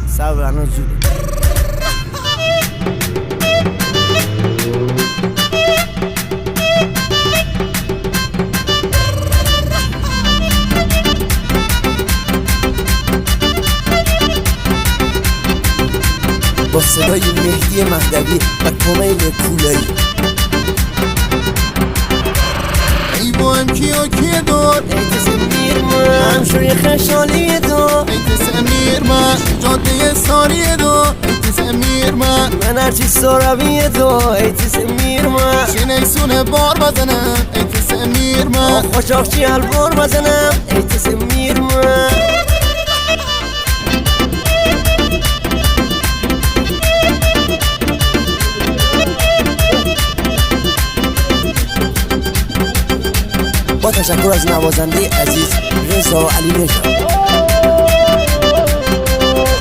صبر الان زود. با صدای مهدی مهدوی و کمیل کولایی ای با هم کیا که دار ایت سمیر من همشوی خشالی دو ایت سمیر من جاده ساری دو ایت سمیر من هرچی سراوی دو ایت سمیر من چی نیسونه بار بزنم ایت سمیر من خوشاق چی البار بزنم ایت سمیر من با تشکر از نوازنده عزیز رضا علی نژاد.